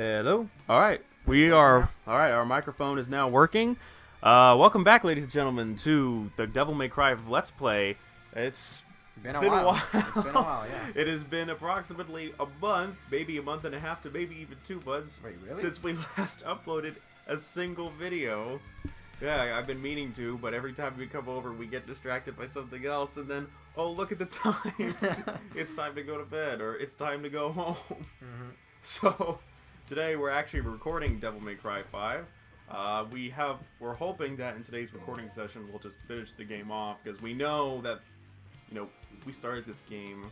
Hello. All right. We are all right. Our microphone is now working. Welcome back, ladies and gentlemen, to the Devil May Cry Let's Play. It's Been a while. It's been a while, yeah. It has been approximately a month, maybe a month and a half to maybe even 2 months Wait, really? since we last uploaded a single video. Yeah, I've been meaning to, but every time we come over, we get distracted by something else, and then, oh, look at the time. It's time to go to bed, or it's time to go home. Mm-hmm. So, today we're actually recording Devil May Cry 5. We're hoping that in today's recording session we'll just finish the game off, because we know that, we started this game,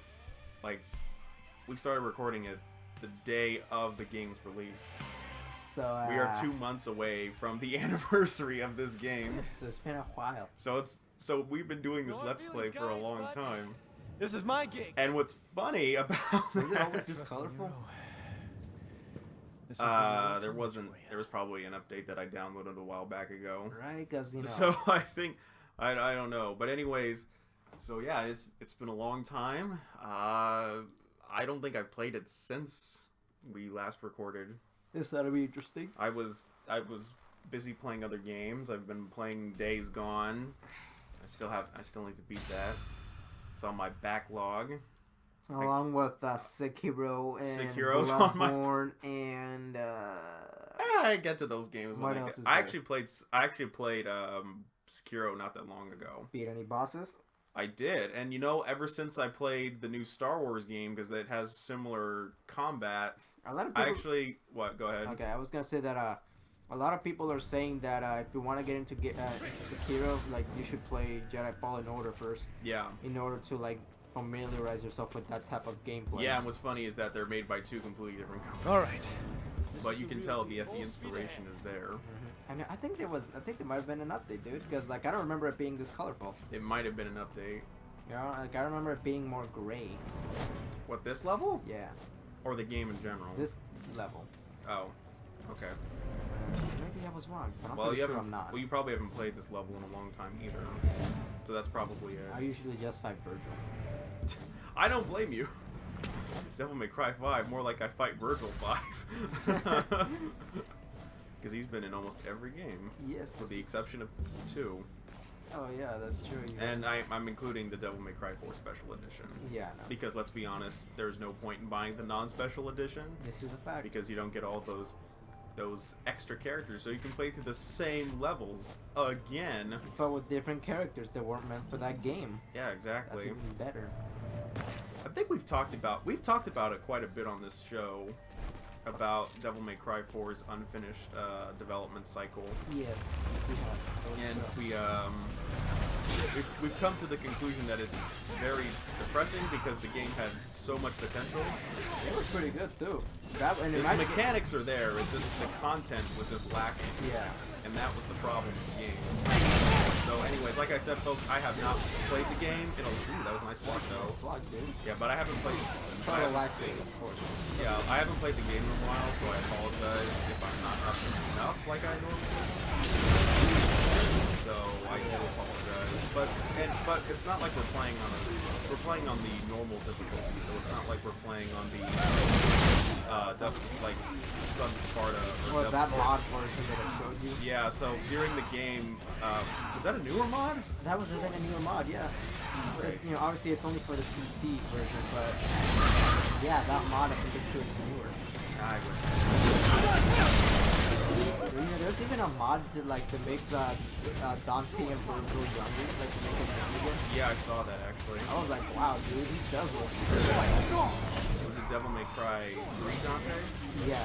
we started recording it the day of the game's release. So We are 2 months away from the anniversary of this game. So it's been a while. So we've been doing this Let's Play for a long time. This is my gig. And what's funny about Was it that- always this colorful? there was probably an update that I downloaded a while back ago. Right, because So I think I don't know, but anyways, so yeah, it's been a long time. I don't think I've played it since we last recorded. This ought to be interesting. I was busy playing other games. I've been playing Days Gone. I still need to beat that. It's on my backlog. Along with Sekiro and Sekiro's on my- Bloodborne and I get to those games. What When else is I there? actually played Sekiro not that long ago. beat any bosses. I did, and ever since I played the new Star Wars game, because it has similar combat, A lot of I people. actually go ahead. Okay, I was gonna say that a lot of people are saying that if you want to get into Sekiro, you should play Jedi Fallen Order first, Yeah, in order to familiarize yourself with that type of gameplay. yeah. And what's funny is that they're made by two completely different companies, All right. but you can tell the inspiration is there. And I think there might have been an update, dude, because I don't remember it being this colorful. It might have been an update. I remember it being more gray. What, this level Yeah, or the game in general? this level. Oh, okay. Maybe I was wrong, but I'm Well, pretty you sure haven't. I'm not. Well, you probably haven't played this level in a long time either, so that's probably it. I usually just fight Virgil. I don't blame you. Devil May Cry 5, more like I fight Virgil 5. Because he's been in almost every game, Yes. with the exception of 2. Oh yeah, that's true. And I'm including the Devil May Cry 4 Special Edition. Yeah, no. Because let's be honest, there's no point in buying the non-special edition, This is a fact. because you don't get all those extra characters, so you can play through the same levels again. But with different characters that weren't meant for that game. Yeah, That's exactly. even better. I think we've talked about it quite a bit on this show, about Devil May Cry 4's unfinished development cycle, Yes, we have. and we've come to the conclusion that it's very depressing because the game had so much potential. It was pretty good too. The mechanics are there, it's just the content was just lacking. Yeah. And that was the problem with the game. So anyways, like I said, folks, I have not played the game. Ooh, that was a nice block though. Vlog, dude. Yeah, but I haven't played. Try to relax it, of course. Yeah, I haven't played the game in a while, so I apologize if I'm not up to snuff like I normally am. So I do apologize. But it's not like we're playing on the normal difficulty, so it's not like we're playing on the Sub Sparta or Or that mod version that I showed you. Yeah, so during the game, is that a newer mod? That was even a newer mod, yeah. Right. It's, obviously it's only for the PC version, but yeah, that mod I think it's good newer. I would. There's even a mod to makes Dante and Virgil younger, to make him young again. Yeah, I saw that actually. I was like, wow, dude, he does look Was it Devil May Cry 3 Dante? Yeah.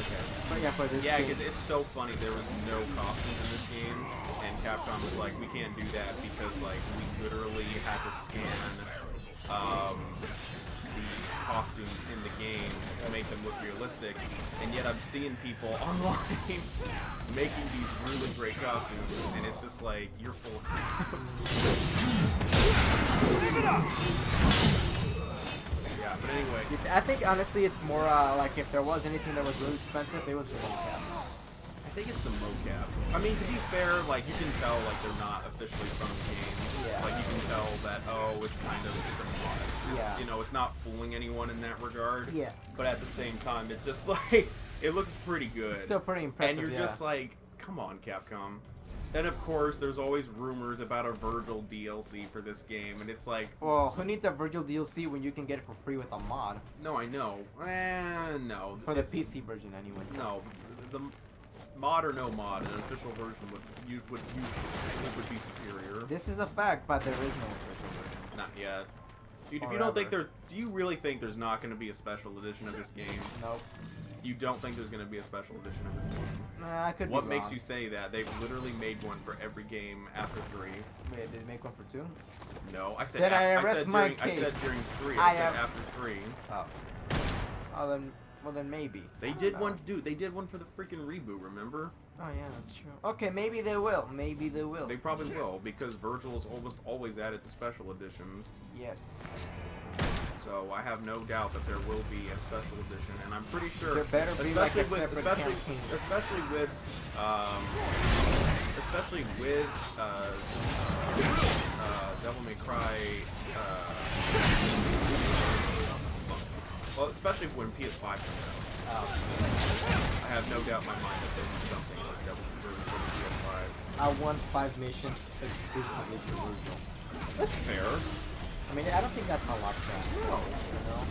Okay. But yeah, for this Yeah, game, it's so funny. There was no costumes in this game, and Capcom was like, we can't do that because we literally had to scan the costumes in the game to make them look realistic, and yet I'm seeing people online making these really great costumes, and it's just like, you're full of crap. Yeah, but anyway. I think honestly it's more if there was anything that was really expensive, it was the mocap. think it's the mocap. I mean, to be fair, like you can tell like they're not officially from the game. Yeah. Like you can tell that it's kind of it's a mod. Yeah. You know, it's not fooling anyone in that regard. Yeah. But at the same time, it's just like it looks pretty good. Still pretty impressive. And you're just like, come on, Capcom. And of course, there's always rumors about a Virgil DLC for this game, and it's like, well, who needs a Virgil DLC when you can get it for free with a mod? no, I know, no. For the PC version, anyways. No, the mod or no mod, an official version would be superior. This is a fact, but there is no official version. Not yet. Dude, if Or you don't think ever. do you really think there's not going to be a special edition of this game? Nope. You don't think there's going to be a special edition of this game? Nah, I could What be makes wrong. you say that? They've literally made one for every game after 3. Wait, did they make one for 2? No, I said Then I I arrest said my during I said case. during 3. I I said have- after 3. Oh. Well then maybe. They I did don't know. one, dude. They did one for the freaking reboot. Remember? Oh yeah, that's true. Okay, maybe they will. Maybe they will. They probably will because Virgil is almost always added to special editions. Yes. So I have no doubt that there will be a special edition, and I'm pretty sure, There better be like a separate campaign. especially with Devil May Cry. Well, especially when PS5 comes out. Oh. I have no doubt in my mind that there'll be something like Devil for the PS5. I want 5 missions exclusively to Virgil. That's fair. I mean, I don't think that's a lot to ask. No. You know?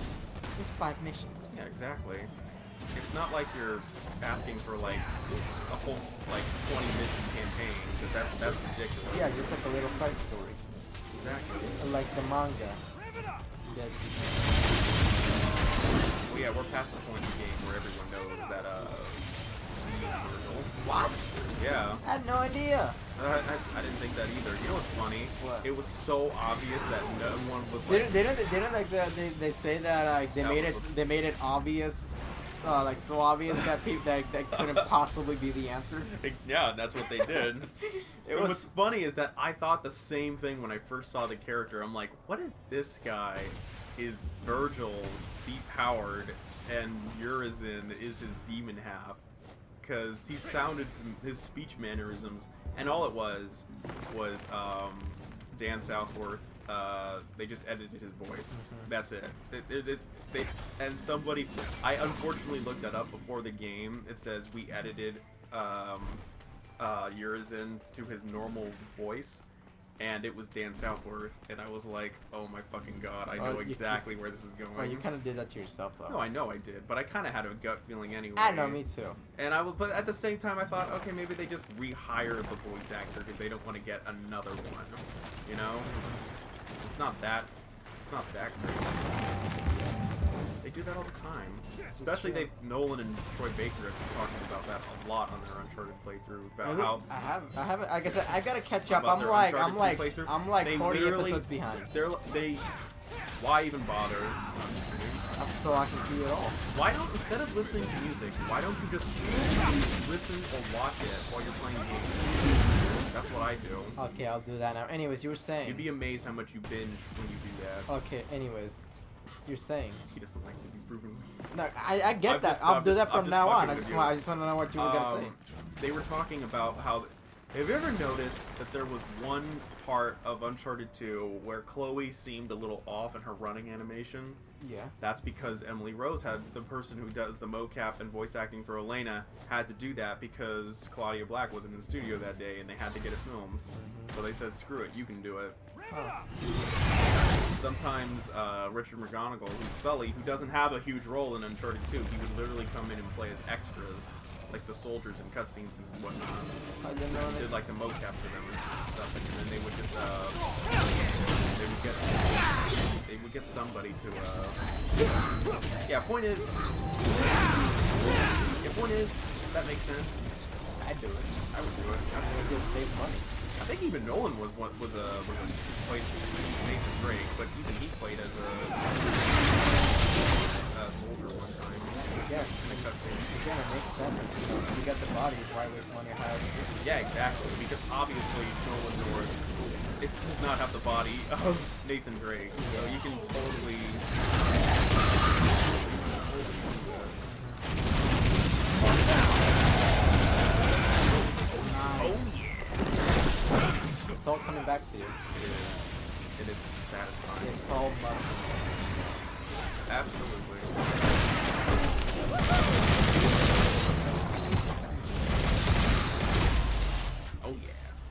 Just 5 missions. Yeah, exactly. It's not like you're asking for like a whole like 20 mission campaign because that's ridiculous. Yeah, just like a little side story. Exactly. Like the manga. That Well, yeah, we're past the point in the game where everyone knows that Virgil. What? Yeah. I had no idea. I didn't think that either. You know what's funny? What? It was so obvious that no one was like. Didn't like they say that like That was- they made it obvious, like so obvious that people that couldn't possibly be the answer. Yeah, that's what they did. It What's was funny is that I thought the same thing when I first saw the character. I'm like, what if this guy is Virgil depowered and Urizen is his demon half? Because he sounded, his speech mannerisms, and all it was Dan Southworth. They just edited his voice. That's it. They and somebody, I unfortunately looked that up before the game. It says we edited Urizen to his normal voice, and it was Dan Southworth, and I was like, oh my fucking god, I know exactly where this is going. Well, you kind of did that to yourself though. No, I know I did, but I kind of had a gut feeling anyway. I know, me too. And but at the same time, I thought, okay, maybe they just rehire the voice actor because they don't want to get another one. You know, it's not that great. They do that all the time. Especially Nolan and Troy Baker have been talking about that a lot on their Uncharted playthrough. About how I haven't. Like I said, I gotta catch up. about I'm their like Uncharted 2 playthrough. I'm like They 40 literally- episodes behind, Why even bother? I'm just kidding. so I can see it all. Why don't, instead of listening to music, why don't you just listen or watch it while you're playing games? That's what I do. Okay, I'll do that now. Anyways, you were saying. You'd be amazed how much you binge when you do that. Okay. Anyways, you're saying. He doesn't like to be proven. No, I get I'm that. just- I'll I'm do just- that I'm from just now on. fucking I with just you. want to know what you were gonna say. They were talking about how. Have you ever noticed that there was one part of Uncharted 2 where Chloe seemed a little off in her running animation? Yeah. That's because Emily Rose had, the person who does the mocap and voice acting for Elena, had to do that because Claudia Black wasn't in the studio that day and they had to get it filmed. So they said, screw it, you can do it. Oh. Sometimes Richard McGonigal, who's Sully, who doesn't have a huge role in Uncharted 2, he would literally come in and play as extras, like the soldiers in cutscenes and whatnot. I didn't know Did that. like the mocap for them and stuff, and then they would just they would get somebody to yeah. Point is, that makes sense. I'd do it. I would do it. I mean, it saves money. I think even Nolan was played Nathan Drake, but even he played as a soldier one time. Yeah. In a cutscene. Again, it makes sense. If you got the body, why waste money hiring? Yeah, exactly. Because obviously Nolan North, it's does not have the body of Nathan Drake, so you can totally. It is. And it's satisfying. It's all muscle. Absolutely. Oh yeah.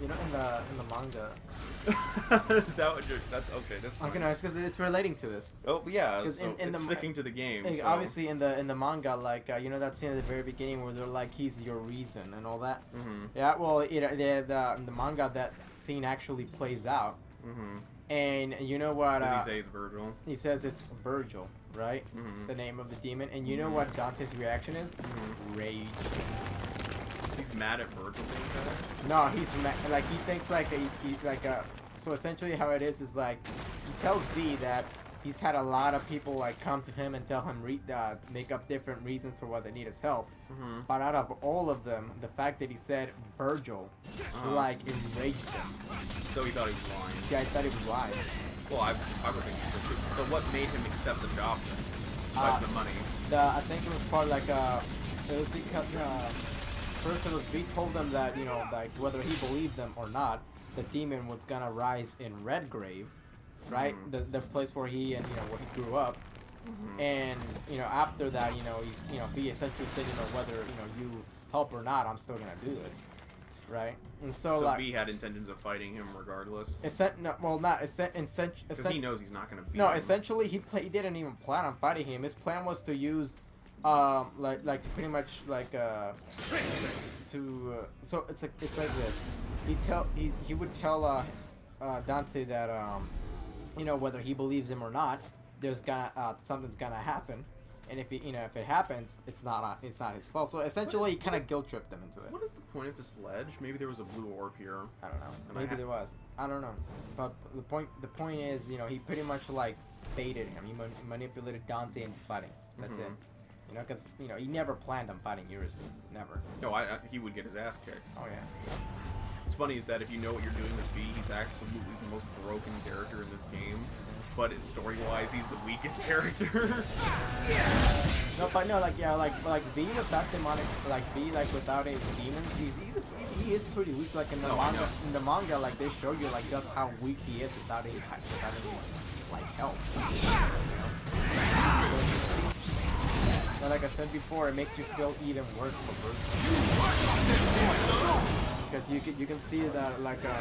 You know, in the manga. Is that what you're? That's okay. That's fine. Okay, no, it's because it's relating to this. Oh yeah. 'Cause So in it's the sticking to the game. Like, So. obviously, in the manga, like you know that scene at the very beginning where they're like, "He's your reason" and all that. Mhm. Yeah, well, the manga, that scene actually plays out, Mhm. and you know what? Does he say it's Virgil? He says it's Virgil, right? Mhm. The name of the demon, and you know what Dante's reaction is? Mhm. Rage. He's mad at Virgil being better. No, he's like he thinks like so essentially how it is like he tells V that he's had a lot of people like come to him and tell him make up different reasons for why they need his help. Mhm. But out of all of them, the fact that he said Virgil like enraged him. So he thought he was lying. Yeah, I thought he was lying. Well, I would think so too. So what made him accept the job then? Besides the money. I think it was part like it was because first it was V told them that like whether he believed them or not, the demon was gonna rise in Redgrave, right? The place where he and where he grew up. And after that, he's V essentially said whether you help or not, I'm still gonna do this, right? And so like V had intentions of fighting him regardless. Because he knows he's not gonna beat No, him. essentially he didn't even plan on fighting him. His plan was to use like to pretty much like so it's like this. He would tell Dante that whether he believes him or not, there's gonna something's gonna happen, and if if it happens, it's not his fault. So essentially, he kind of guilt tripped him into it. What is the point of this ledge? Maybe there was a blue orb here. I don't know. And Maybe there was. I don't know. But the point is, he pretty much like baited him. He manipulated Dante into fighting. That's it. Because he never planned on fighting Urizen. Never. No, he would get his ass kicked. Oh yeah. What's funny is that if you know what you're doing with V, he's absolutely the most broken character in this game. But it's story-wise, he's the weakest character. No, but no, like V without demonic, like V without his demons, he is pretty weak. Like in the manga, like they show you like just how weak he is without any like help. But like I said before, it makes you feel even worse for Virgil. Because you can see that like the.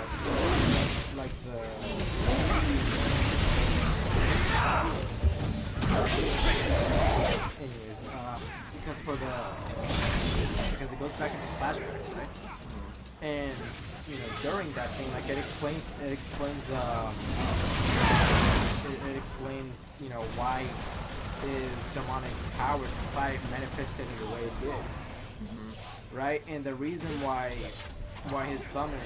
Anyways, because it goes back into flashbacks, right? And during that scene, like it explains why his demonic powers manifested in the way it did, right? And the reason why his summons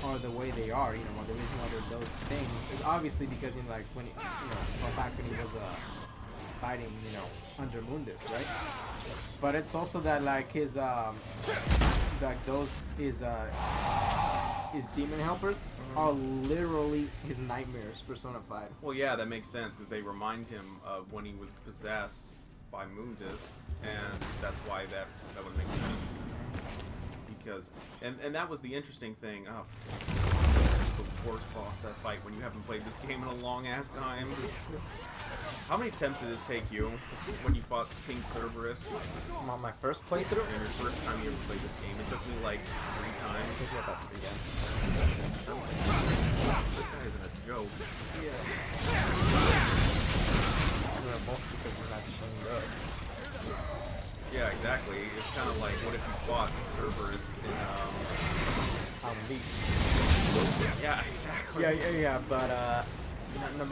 are the way they are, the reason why they're those things is obviously because like when back when he was fighting under Mundus, right? But it's also that like his his demon helpers are literally his nightmares personified. Well, yeah, that makes sense because they remind him of when he was possessed by Mundus, and that's why that would make sense. Because and that was the interesting thing. Oh, the worst boss that fight when you haven't played this game in a long ass time. How many attempts did this take you when you fought King Cerberus? On my first playthrough? And your first time you ever played this game, it took me like 3 times. It took me about 3 times. This guy isn't a joke. Yeah. Most because we're not showing up. Yeah, exactly. It's kind of like, what if you fought Cerberus in, Yeah, exactly. Yeah, but,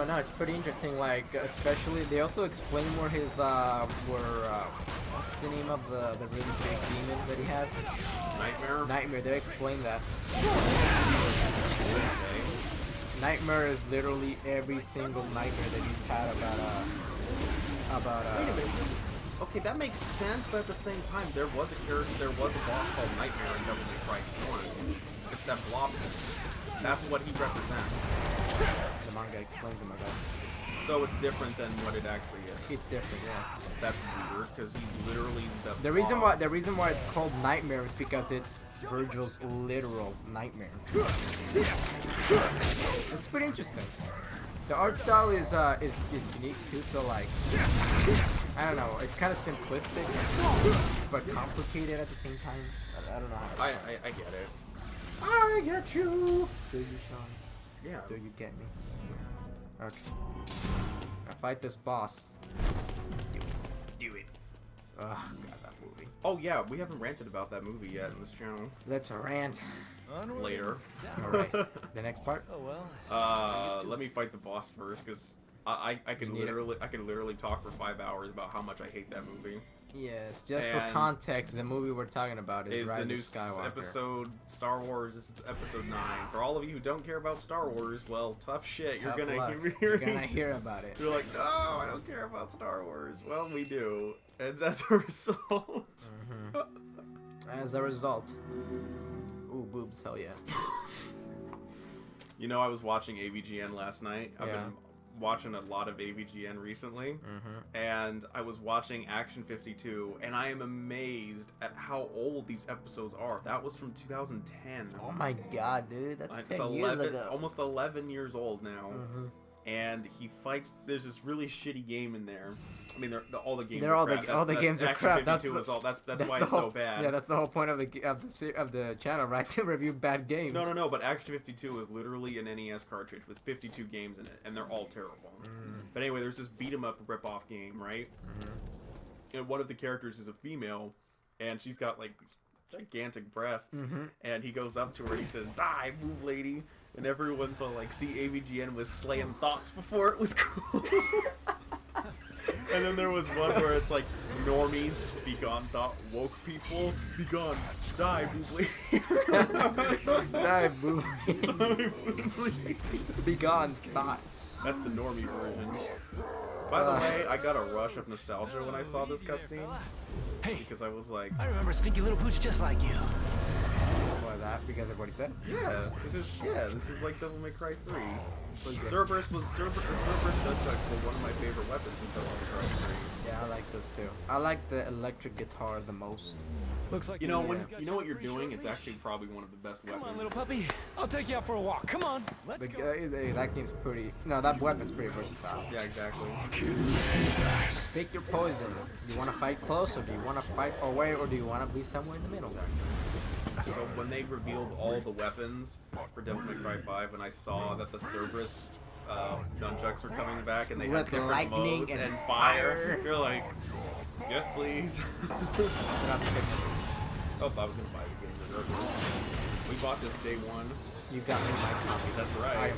no, it's pretty interesting, like, especially, they also explain where his, what's the name of the really big demon that he has? Nightmare? Nightmare, they explain that. Okay. Nightmare is literally every single nightmare that he's had about Wait a minute. Okay, that makes sense, but at the same time, there was a boss called Nightmare in Devil May Cry 1. It's that blob thing. That's what he represents. The manga explains him about. So it's different than what it actually is. It's different, yeah. That's weird because he literally The reason why it's called Nightmare is because it's Virgil's literal nightmare. It's pretty interesting. The art style is unique too, so like I don't know, it's kind of simplistic but complicated at the same time. I don't know how to I get it. I get you. Do you, Sean? Yeah. Do you get me? Okay. I fight this boss. Do it. Ugh, God, that movie. Oh yeah, we haven't ranted about that movie yet in this channel. Let's rant. Later. Alright. The next part? Oh well. Let me fight the boss first, because I could You need it. literally talk for 5 hours about how much I hate that movie. Yes, just for And context, the movie we're talking about is Is Rise the new of Skywalker. episode Star Wars is episode 9. For all of you who don't care about Star Wars, well, tough shit. Tough You're luck. gonna You're gonna hear about it. You're like, no, I don't care about Star Wars. Well, we do. And as a result. As a result. Ooh, boobs, hell yeah. You know, I was watching AVGN last night. I've Yeah. been watching a lot of AVGN recently. And I was watching Action 52, and I am amazed at how old these episodes are. That was from 2010. Oh my god, dude, that's It's 10 years 11, ago. almost 11 years old now. And he fights. There's this really shitty game in there. I mean, all the games. They're are all crap. the games are Action crap. 52 That's is all. That's That's why the it's whole, so bad. Yeah, that's the whole point of the channel, right? To review bad games. No. But Action 52 is literally an NES cartridge with 52 games in it, and they're all terrible. But anyway, there's this beat 'em up rip-off game, right? And one of the characters is a female, and she's got like these gigantic breasts. And he goes up to her and he says, "Die, move, lady." And everyone's all like, "See, AVGN was slaying thoughts before it was cool." And then there was one where it's like, "Normies, be gone, thought woke people, be gone, die, move, lady." Die, boo. Die, move, lady. Be gone, thoughts. That's the normie version. By the way, I got a rush of nostalgia when I saw this cutscene Hey, because I was like, I remember Stinky Little Pooch just like you. Why that? Because of what he said? this is like Devil May Cry 3. Cerberus the Cerberus nunchucks were one of my favorite weapons in Devil May Cry 3. Yeah, I like those too. I like the electric guitar the most. Looks like You know what you're doing? It's actually probably one of the best Come weapons. on, little puppy. I'll take you out for a walk. Come on. Let's The, go. that game's pretty. No, that weapon's pretty versatile. Yeah, exactly. Pick your poison. Do you want to fight close, or do you want to fight away, or do you want to be somewhere in the middle? So when they revealed all the weapons for Devil May Cry 5, and I saw that the Cerberus nunchucks were coming back, and they had With different lightning modes and fire, you're like, yes, please. Oh, I was gonna buy the game earlier. We bought this day one. You got me my copy. That's I right. am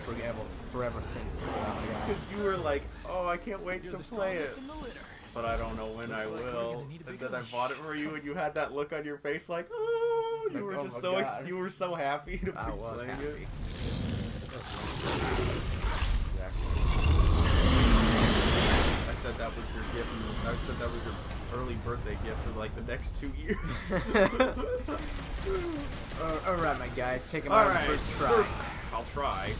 forever thankful for that. Because you were like, oh, I can't wait to play it, Strongest in the litter. but I don't know when I Looks like we're will. gonna need a And big then I push. bought it for you, and you had that look on your face, like, oh, you Like, were oh just my so God. you were so happy to be I was playing happy. it. Exactly. I said that was your gift. I said that was your early birthday gift for like the next 2 years. Alright, my guy. Take him All out right, the first try. so I'll try.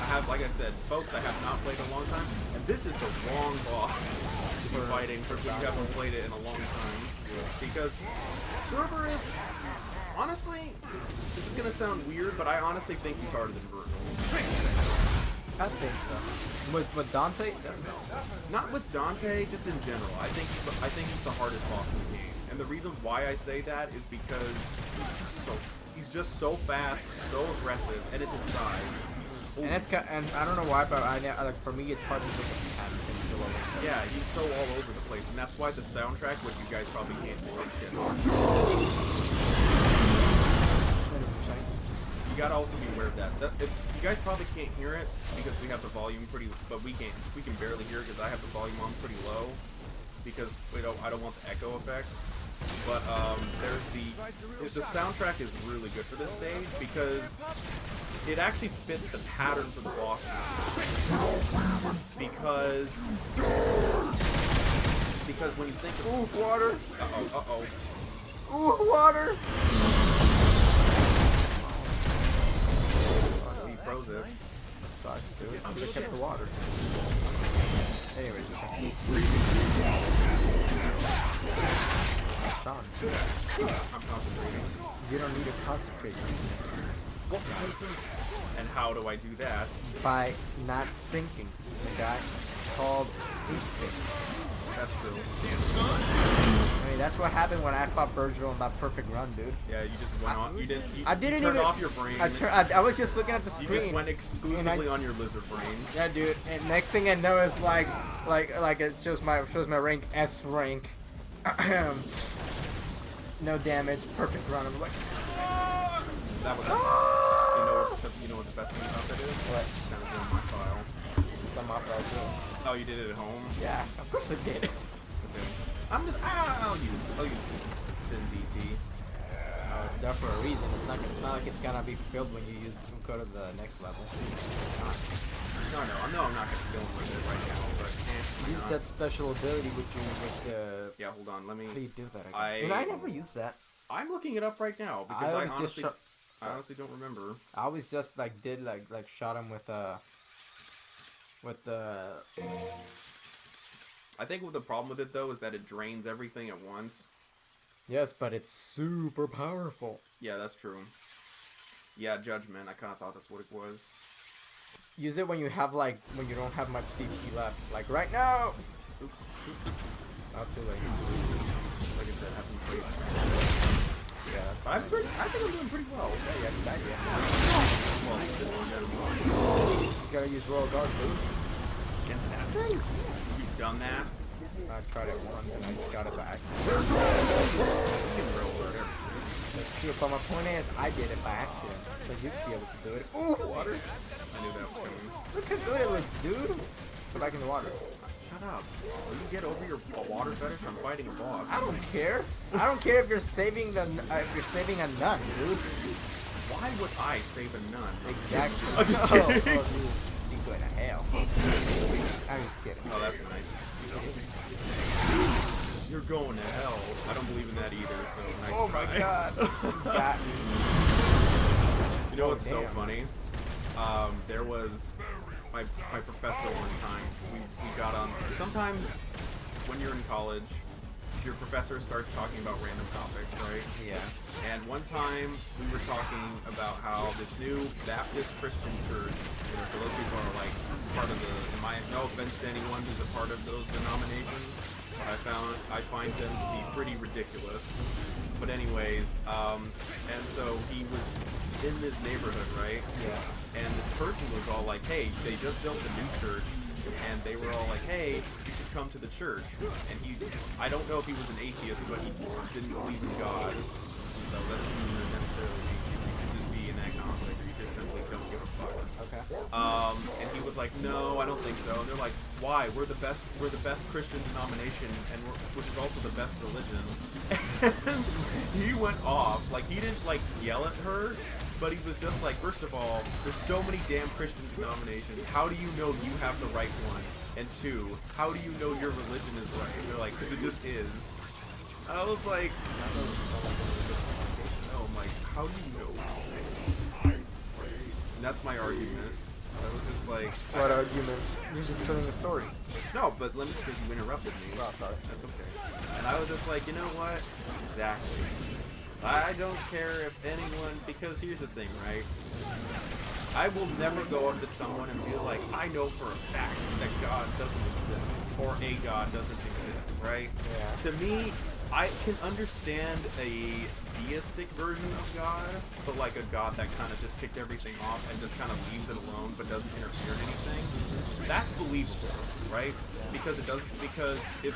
I have, like I said, folks, I have not played in a long time, and this is the wrong boss to be fighting for if you haven't played it in a long time. Because Cerberus, honestly, this is gonna sound weird, but I honestly think he's harder than Virgil. I think so. With Dante? Not with Dante, just in general. I think he's the hardest boss in the game, and the reason why I say that is because he's just so fast, so aggressive, and it's his size. And and I don't know why, but like for me, it's hard to look at the pattern and feel over. Yeah, he's so all over the place, and that's why the soundtrack, which you guys probably can't hear, shit. You gotta also be aware of that. If you guys probably can't hear it because we have the volume but we can barely hear it because I have the volume on pretty low because I don't want the echo effect. But there's the soundtrack is really good for this stage because it actually fits the pattern for the bosses. Because when you think of Water! Ooh, water! he froze it. Sucks, dude. I kept the water. Anyways, Sean, I'm concentrating. you don't need to concentrate And how do I do that? by not thinking. The guy, it's called instinct. That's true. I mean, that's what happened when I fought Virgil on that perfect run, dude. Yeah, you just went on. You didn't. You, I didn't you turned even. off your brain. I was just looking at the You screen. just went exclusively on your lizard brain. Yeah, dude. And next thing I know is like it shows my rank S rank. No damage, perfect run. I'm like, That was. You know what the best thing about that is? what? It's kind of in my file. Some off right Oh, you did it at home. Yeah, of course I did. Okay. I'm just. I'll use Sin DT. It's there for a reason. It's not like it's gonna be filled when you go to the next level. No, I'm not gonna film with it right now, but Use that special ability with the. Yeah, hold on. Let me. How do you do that again? I never used that. I'm looking it up right now because I always just honestly don't remember. I always just did shot him with the. I think what the problem with it though is that it drains everything at once. Yes, but it's super powerful. Yeah, that's true. Yeah, Judgment. I kind of thought that's what it was. Use it when you have when you don't have much DP left. Like right now. Not too late. Like I said, I haven't played. Yeah, that's. I think I'm doing pretty well. Yeah, yeah. Well, just in general. You gotta use Royal Guard, dude. Against that thing? You've done that? I tried it once and I got it by accident. That's true, but my point is, I did it by accident, so you'd be able to do it. Ooh, Water? I knew that was coming. look how good it looks, dude. Go back in the water. Shut up. Will you get over your water fetish? I'm fighting a boss. I don't care. I don't care if you're saving a nun, dude. Why would I save a nun? Exactly. I'm just kidding. You go to hell. I'm just kidding. Oh, that's nice. You're going to hell. I don't believe in that either, so nice Oh try. my god. Got me. You know what's so damn. funny? There was my professor one time. We got on. Sometimes when you're in college, your professor starts talking about random topics, right? Yeah. And one time we were talking about how this new Baptist Christian church, so those people are like part of no offense to anyone who's a part of those denominations, but I find them to be pretty ridiculous. But anyways, and so he was in this neighborhood, right? Yeah. And this person was all like, hey, they just built a new church, and they were all like, hey, you should come to the church. And I don't know if he was an atheist, but he didn't believe in God. So that doesn't mean necessarily you could just be an agnostic, or you just simply don't give a fuck. Okay. And he was like, no, I don't think so. And they're like, why? We're the best Christian denomination, and which is also the best religion. And he went off. Like, he didn't like yell at her, but he was just like, first of all, there's so many damn Christian denominations. How do you know you have the right one? And two, how do you know your religion is right? And they're like, because it just is. And I was like, no, I'm like, how do you know it's right? And that's my argument. I was just like, What argument? You're just telling a story. no, but let me, because you interrupted me. Oh, sorry. That's okay. And I was just like, you know what? Exactly. I don't care if anyone, because here's the thing, right? I will never go up to someone and be like, I know for a fact that God doesn't exist, or a God doesn't exist, right? Yeah. To me, I can understand a deistic version of God, so like a God that kind of just kicked everything off and just kind of leaves it alone but doesn't interfere in anything. That's believable, right? Because if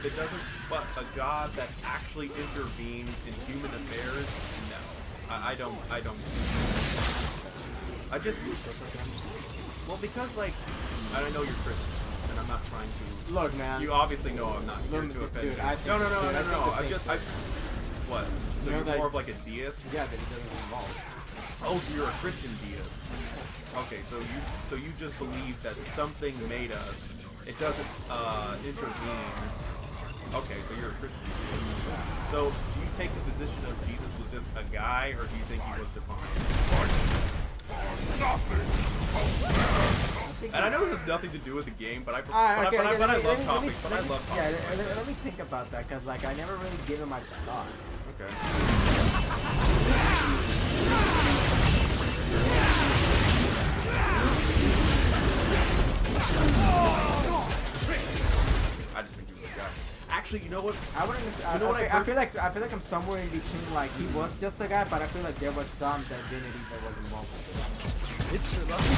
it doesn't, but a God that actually intervenes in human affairs, no. I don't. I just, well, because like, I don't know you're Christian, and I'm not trying to. Look, man. You obviously know I'm not here to offend dude, you. I think, No. dude, What? So You know you're that- more of like a deist? Yeah, that it doesn't involve. Oh, so you're a Christian deist. Okay, so you just believe that something made us. It doesn't intervene. Okay, so you're a Christian deist. So do you take the position of Jesus was just a guy, or do you think he was divine? And I know this has nothing to do with the game, but I love topics. But I love topics. Yeah, like this. let me think about that, because like I never really gave it much thought. Okay. I just think he was a guy. Actually, you know what? I wouldn't. You know what I feel like I'm somewhere in between. Like he was just a guy, but I feel like there was some divinity that was involved. It's your lucky.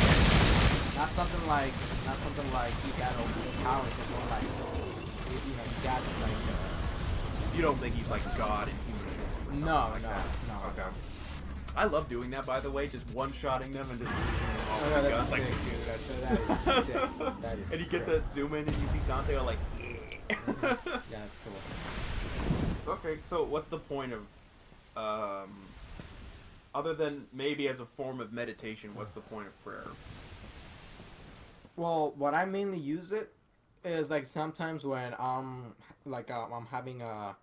Not something like he got all the powers, but more like you know he got like. You don't think he's like God in human form or something like that? No. Okay. I love doing that, by the way, just one-shotting them and just finishing them off Oh, with no, guns. that's Like, sick, dude. That is sick. That is and you sick. get the zoom in and you see Dante all like, yeah. Yeah, that's cool. Okay, so what's the point of, other than maybe as a form of meditation, what's the point of prayer? Well, what I mainly use it is like sometimes when I'm having a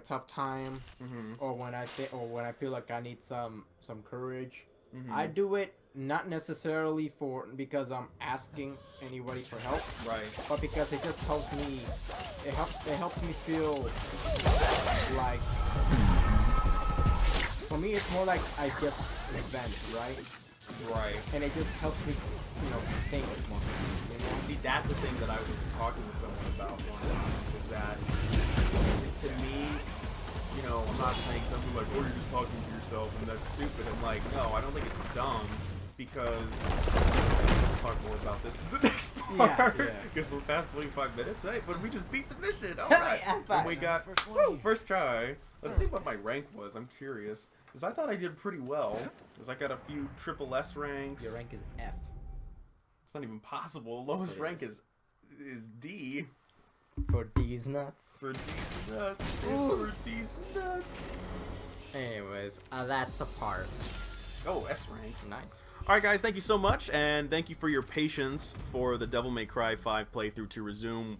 tough time, Mm-hmm. or when I feel like I need some courage. Mm-hmm. I do it not necessarily because I'm asking anybody for help, Right. but because it just helps me. It helps me feel like. For me, it's more like I just vent, right? Right. And it just helps me, think more. You know? See, that's the thing that I was talking to someone about one time, is that, to me, I'm not saying something like, oh, you're just talking to yourself and that's stupid. I'm like, no, I don't think it's dumb, because we'll talk more about this in the next part. Yeah. Because we're past 25 minutes, right? But we just beat the mission. All Hell right. yeah, And we fast. got First one. first try. Let's see what my rank was. I'm curious. Because I thought I did pretty well. Because I got a few triple S ranks. Your rank is F. It's not even possible. Lowest it rank is. is D. For these nuts. For D's nuts. For D's nuts. Anyways, that's a part. Oh, S rank. Nice. Alright guys, thank you so much, and thank you for your patience for the Devil May Cry 5 playthrough to resume.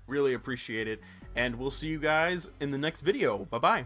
Really appreciate it, and we'll see you guys in the next video. Bye-bye.